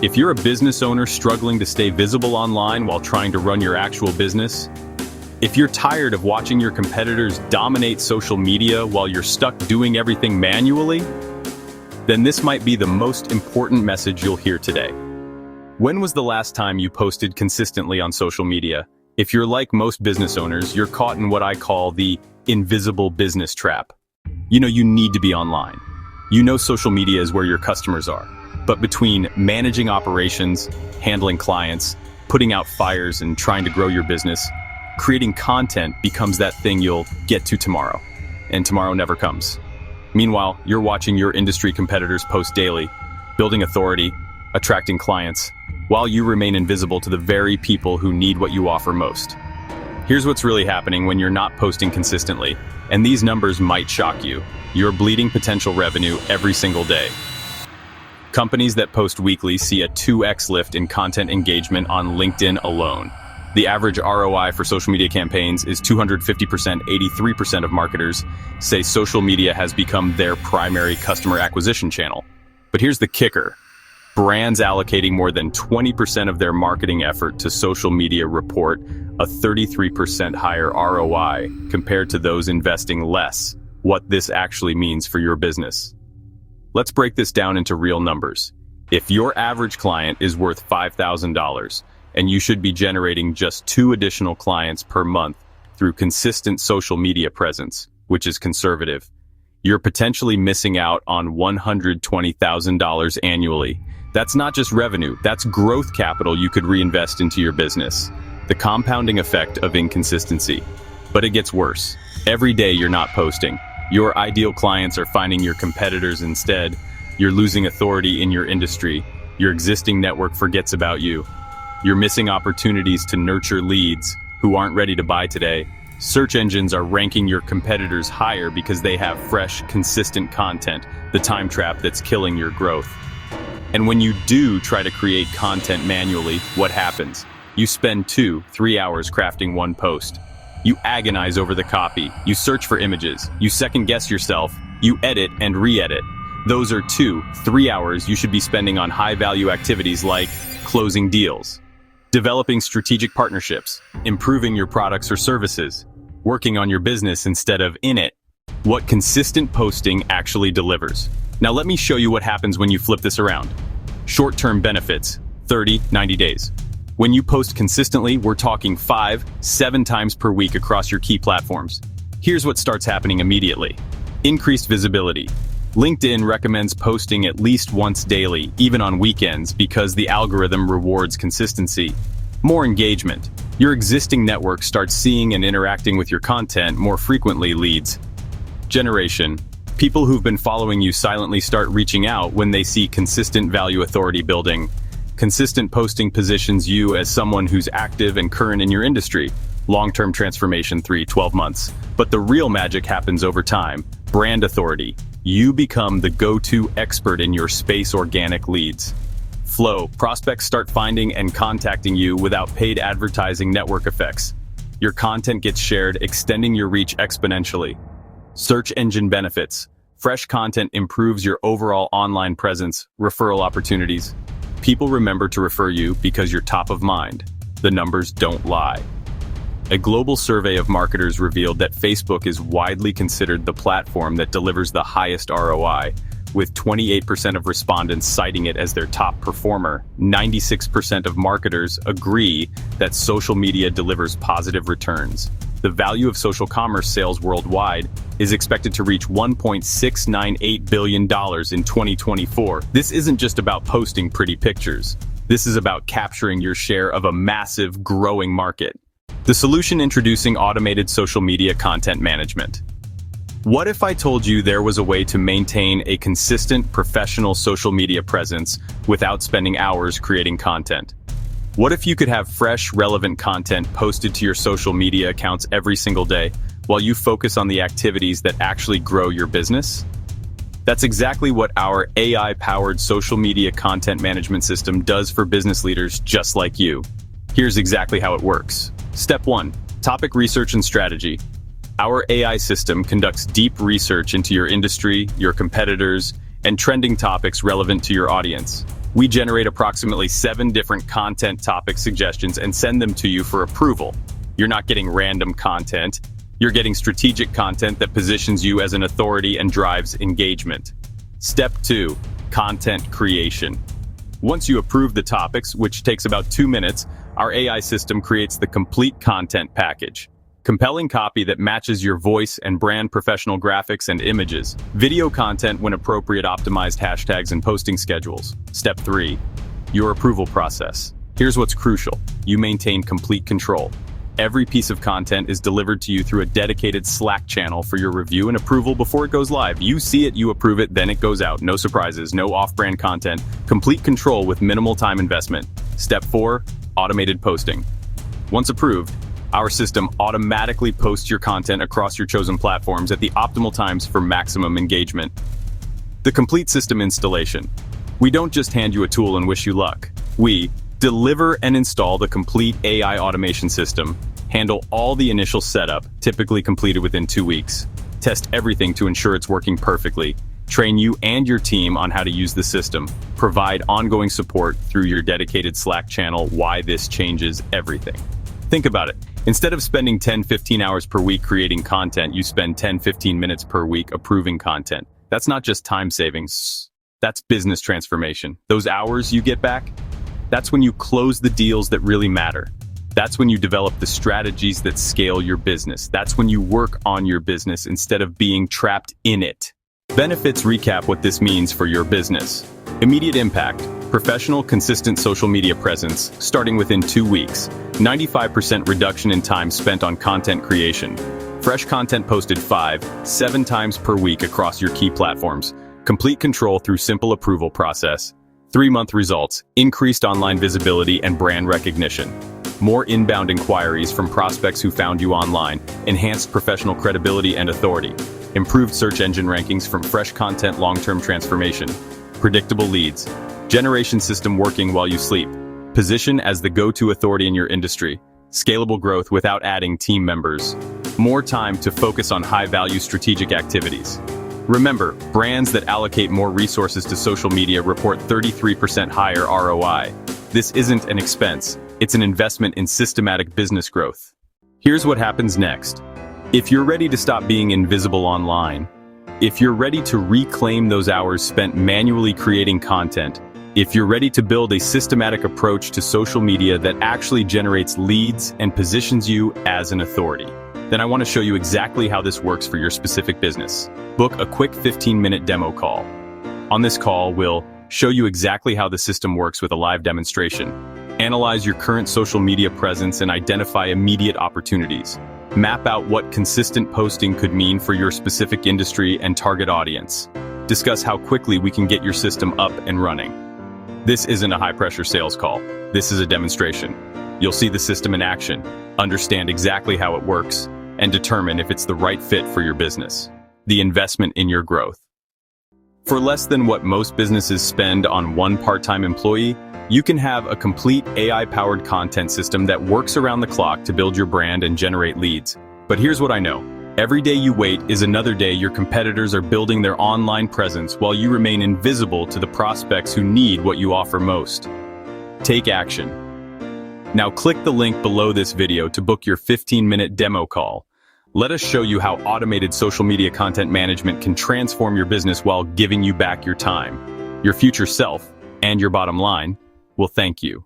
If you're a business owner struggling to stay visible online while trying to run your actual business, if you're tired of watching your competitors dominate social media while you're stuck doing everything manually, then this might be the most important message you'll hear today. When was the last time you posted consistently on social media? If you're like most business owners, you're caught in what I call the invisible business trap. You need to be online. Social media is where your customers are. But between managing operations, handling clients, putting out fires, and trying to grow your business, creating content becomes that thing you'll get to tomorrow. And tomorrow never comes. Meanwhile, you're watching your industry competitors post daily, building authority, attracting clients, while you remain invisible to the very people who need what you offer most. Here's what's really happening when you're not posting consistently, and these numbers might shock you. You're bleeding potential revenue every single day. Companies that post weekly see a 2x lift in content engagement on LinkedIn alone. The average ROI for social media campaigns is 250%. 83% of marketers say social media has become their primary customer acquisition channel. But here's the kicker. Brands allocating more than 20% of their marketing effort to social media report a 33% higher ROI compared to those investing less. What this actually means for your business. Let's break this down into real numbers. If your average client is worth $5,000 and you should be generating just 2 additional clients per month through consistent social media presence, which is conservative, you're potentially missing out on $120,000 annually. That's not just revenue, that's growth capital you could reinvest into your business. The compounding effect of inconsistency. But it gets worse. Every day you're not posting. Your ideal clients are finding your competitors instead. You're losing authority in your industry. Your existing network forgets about you. You're missing opportunities to nurture leads who aren't ready to buy today. Search engines are ranking your competitors higher because they have fresh, consistent content, the time trap that's killing your growth. And when you do try to create content manually, what happens? You spend 2-3 hours crafting one post. You agonize over the copy, you search for images, you second-guess yourself, you edit and re-edit. Those are 2-3 hours you should be spending on high-value activities like closing deals, developing strategic partnerships, improving your products or services, working on your business instead of in it. What consistent posting actually delivers. Now let me show you what happens when you flip this around. Short-term benefits, 30-90 days. When you post consistently, we're talking 5-7 times per week across your key platforms. Here's what starts happening immediately. Increased visibility. LinkedIn recommends posting at least once daily, even on weekends, because the algorithm rewards consistency. More engagement. Your existing network starts seeing and interacting with your content more frequently. Leads generation. People who've been following you silently start reaching out when they see consistent value. Authority building. Consistent posting positions you as someone who's active and current in your industry. Long-term transformation, 3-12 months. But the real magic happens over time. Brand authority. You become the go-to expert in your space. Organic leads. Flow. Prospects start finding and contacting you without paid advertising. Network effects. Your content gets shared, extending your reach exponentially. Search engine benefits. Fresh content improves your overall online presence. Referral opportunities. People remember to refer you because you're top of mind. The numbers don't lie. A global survey of marketers revealed that Facebook is widely considered the platform that delivers the highest ROI, with 28% of respondents citing it as their top performer. 96% of marketers agree that social media delivers positive returns. The value of social commerce sales worldwide is expected to reach $1.698 billion in 2024. This isn't just about posting pretty pictures. This is about capturing your share of a massive, growing market. The solution: introducing automated social media content management. What if I told you there was a way to maintain a consistent, professional social media presence without spending hours creating content? What if you could have fresh, relevant content posted to your social media accounts every single day, while you focus on the activities that actually grow your business? That's exactly what our AI-powered social media content management system does for business leaders just like you. Here's exactly how it works. Step 1. Topic research and strategy. Our AI system conducts deep research into your industry, your competitors, and trending topics relevant to your audience. We generate approximately 7 different content topic suggestions and send them to you for approval. You're not getting random content. You're getting strategic content that positions you as an authority and drives engagement. Step 2, content creation. Once you approve the topics, which takes about 2 minutes, our AI system creates the complete content package. Compelling copy that matches your voice and brand, professional graphics and images. Video content when appropriate, optimized hashtags and posting schedules. Step 3, your approval process. Here's what's crucial. You maintain complete control. Every piece of content is delivered to you through a dedicated Slack channel for your review and approval before it goes live. You see it, you approve it, then it goes out. No surprises, no off-brand content. Complete control with minimal time investment. Step 4, automated posting. Once approved, our system automatically posts your content across your chosen platforms at the optimal times for maximum engagement. The complete system installation. We don't just hand you a tool and wish you luck. We deliver and install the complete AI automation system, handle all the initial setup, typically completed within 2 weeks, test everything to ensure it's working perfectly, train you and your team on how to use the system, provide ongoing support through your dedicated Slack channel. Why this changes everything. Think about it. Instead of spending 10-15 hours per week creating content, you spend 10-15 minutes per week approving content. That's not just time savings, that's business transformation. Those hours you get back, that's when you close the deals that really matter. That's when you develop the strategies that scale your business. That's when you work on your business instead of being trapped in it. Benefits recap what this means for your business. Immediate impact. Professional, consistent social media presence, starting within 2 weeks. 95% reduction in time spent on content creation. Fresh content posted 5-7 times per week across your key platforms. Complete control through simple approval process. 3-month results, increased online visibility and brand recognition. More inbound inquiries from prospects who found you online. Enhanced professional credibility and authority. Improved search engine rankings from fresh content, long-term transformation. Predictable leads. Generation system working while you sleep. Position as the go-to authority in your industry. Scalable growth without adding team members. More time to focus on high-value strategic activities. Remember, brands that allocate more resources to social media report 33% higher ROI. This isn't an expense, it's an investment in systematic business growth. Here's what happens next. If you're ready to stop being invisible online, if you're ready to reclaim those hours spent manually creating content, if you're ready to build a systematic approach to social media that actually generates leads and positions you as an authority, then I want to show you exactly how this works for your specific business. Book a quick 15-minute demo call. On this call, we'll show you exactly how the system works with a live demonstration, analyze your current social media presence and identify immediate opportunities, map out what consistent posting could mean for your specific industry and target audience, discuss how quickly we can get your system up and running. This isn't a high-pressure sales call. This is a demonstration. You'll see the system in action, understand exactly how it works, and determine if it's the right fit for your business. The investment in your growth. For less than what most businesses spend on one part-time employee, you can have a complete AI-powered content system that works around the clock to build your brand and generate leads. But here's what I know. Every day you wait is another day your competitors are building their online presence while you remain invisible to the prospects who need what you offer most. Take action. Now click the link below this video to book your 15-minute demo call. Let us show you how automated social media content management can transform your business while giving you back your time. Your future self and your bottom line will thank you.